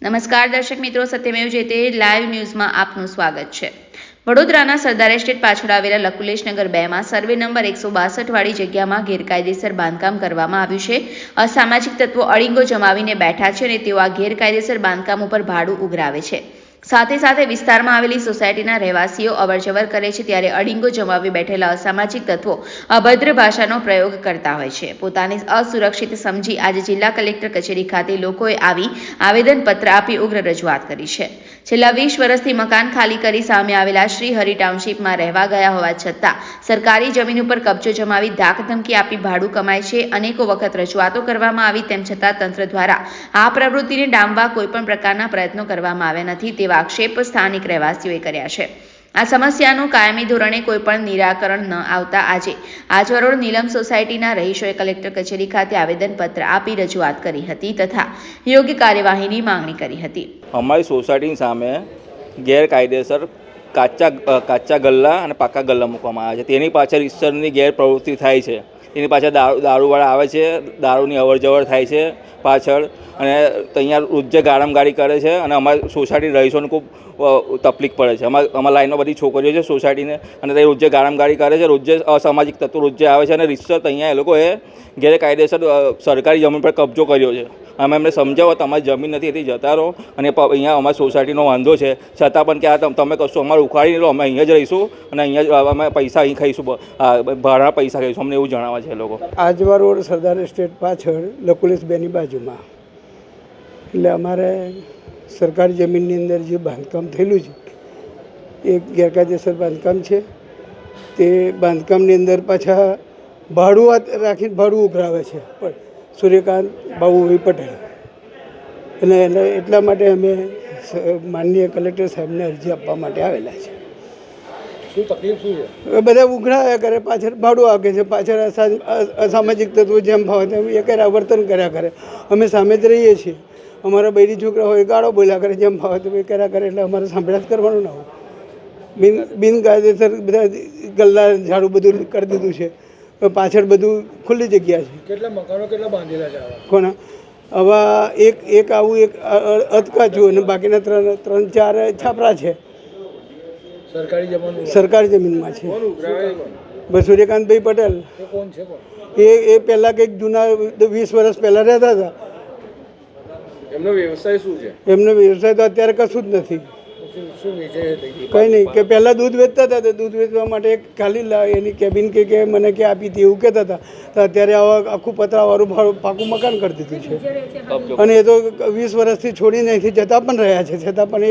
નમસ્કાર દર્શક મિત્રો, સત્યમેવ જયતે લાઈવ ન્યૂઝમાં આપનું સ્વાગત છે। વડોદરાના સરદાર એસ્ટેટ પાછળ આવેલા લકુલેશનગર 2માં સર્વે નંબર 162 વાળી જગ્યામાં ગેરકાયદેસર બાંધકામ કરવામાં આવ્યું છે। અસામાજિક તત્વો અડીંગો જમાવીને બેઠા છે અને તેઓ આ ગેરકાયદેસર બાંધકામ ઉપર ભાડું ઉઘરાવે છે। સાથે સાથે વિસ્તારમાં આવેલી સોસાયટીના રહેવાસીઓ અવરજવર કરે છે, ત્યારે અડીંગો જમાવી બેઠેલા અસામાજિક તત્વો અભદ્ર ભાષાનો પ્રયોગ કરતા હોય છે। પોતાને અસુરક્ષિત સમજી આજે જિલ્લા કલેક્ટર કચેરી ખાતે લોકોએ આવી આવેદનપત્ર આપી ઉગ્ર રજૂઆત કરી છે। છેલ્લા 20 વર્ષથી મકાન ખાલી કરી સામે આવેલા શ્રી હરિ ટાઉનશીપમાં રહેવા ગયા હોવા છતાં સરકારી જમીન ઉપર કબજો જમાવી ધાકધમકી આપી ભાડું કમાય છે। અનેકો વખત રજૂઆતો કરવામાં આવી, તેમ છતાં તંત્ર દ્વારા આ પ્રવૃત્તિને ડામવા કોઈપણ પ્રકારના પ્રયત્નો કરવામાં આવ્યા નથી તેવા આક્ષેપ સ્થાનિક રહેવાસીઓએ કર્યા છે। આ સમસ્યાનું કાયમી ધોરણે કોઈપણ નિરાકરણ ન આવતા આજે આજવરોડ નીલમ સોસાયટીના રહીશોએ કલેક્ટર કચેરી ખાતે આવેદનપત્ર આપી રજૂઆત કરી હતી તથા યોગ્ય કાર્યવાહીની માંગણી કરી હતી। અમારી સોસાયટીની સામે ગેરકાયદેસર કાચા ગલ્લા અને પાકા ગલ્લા મૂકવામાં આવ્યા છે। તેની પાછળ ઈશ્વરની ગેરપ્રવૃત્તિ થાય છે। એની પાછળ દારૂવાળા આવે છે, દારૂની અવરજવર થાય છે પાછળ, અને અહીંયા રોજે ગાળમગાળી કરે છે અને અમારી સોસાયટી રહીશોને ખૂબ તકલીફ પડે છે। અમારા લાઈનમાં બધી છોકરીઓ છે સોસાયટીને, અને તે રોજે ગાળમગાળી કરે છે, રોજે અસામાજિક તત્વો રોજે આવે છે અને રિશ્વત અહીંયા એ લોકોએ ગેરકાયદેસર સરકારી જમીન પર કબજો કર્યો છે। અમે એમને સમજાવો તમારી જમીન નથી, એથી જતા રહો, અને અહીંયા અમારી સોસાયટીનો વાંધો છે, છતાં પણ કે આ તમે કશું અમારે ઉખાડી લો, અમે અહીંયા જ રહીશું અને અહીંયા અમે પૈસા અહીં ખાઈશું, ભાડા પૈસા ખાઈશું, અમને એવું જણાવે છે એ લોકો। આજવા રોડ સરદાર એસ્ટેટ પાછળ લકુલેશ 2ની બાજુમાં, એટલે અમારે સરકારી જમીનની અંદર જે બાંધકામ થયેલું છે એ ગેરકાયદેસર બાંધકામ છે। તે બાંધકામની અંદર પાછા ભાડું રાખીને ભાડું ઉઘરાવે છે પણ સૂર્યકાંત બાબુભાઈ પટેલ, એટલે એટલા માટે અમે માનનીય કલેક્ટર સાહેબને અરજી આપવા માટે આવેલા છે। શું તકલીફ શું છે? બધા ઉઘરાવ્યા કરે, પાછળ ભાડું આપે છે, પાછળ અસામાજિક તત્વો જેમ ભાવે તેમ એ કર્યા વર્તન કર્યા કરે। અમે સામે જ રહીએ છીએ, અમારા બૈરી છોકરા હોય ગાળો બોલ્યા કરે, જેમ ભાવે તેમ એ કર્યા કરે, એટલે અમારે સાંભળ્યા જ કરવાનું ના હોય। બિનકાયદેસર બધા ગલ્લા ઝાડુ બધું કરી દીધું છે, પાછળ બધું ખુલ્લી જગ્યા છે। કેટલા મકાનો કેટલા બાંધેલા છે આવા? કોના આવા એક આવું એક અધકાચું અને બાકીના 3-4 છાપરા છે સરકારી જમીનમાં છે। બસ સૂર્યકાંતભાઈ પટેલ કોણ છે? એ પહેલાં કંઈક જૂના 20 વર્ષ પહેલાં રહેતા હતા। એમનો વ્યવસાય શું છે? એમનો વ્યવસાય તો અત્યારે કશું જ નથી, શું વેચે છે? કંઈ નહીં, કે પહેલાં દૂધ વેચતા હતા, તે દૂધ વેચવા માટે એક ખાલી એની કેબિન કે મને કે આપી હતી એવું કહેતા હતા, તો અત્યારે આવા આખું પતરાવાળું પાકું મકાન કરી દીધું છે। અને એ તો 20 વર્ષથી છોડીને અહીંથી જતા પણ રહ્યા છે, છતાં પણ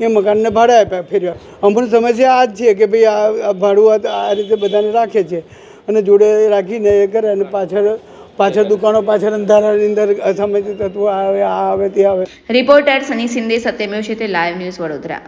એ મકાનને ભાડે આપ્યા ફેરવ્યા। અમુક સમસ્યા આ જ છે કે ભાઈ આ ભાડું આ રીતે બધાને રાખે છે અને જોડે રાખીને એ કરે, અને પાછળ દુકાનો પાછળ અંધારાની અંદર અસામાજિક તત્વો આવે, આ આવે તે આવે। રિપોર્ટર સની સિંધે, સત્યમેવ જયતે લાઈવ ન્યૂઝ, વડોદરા।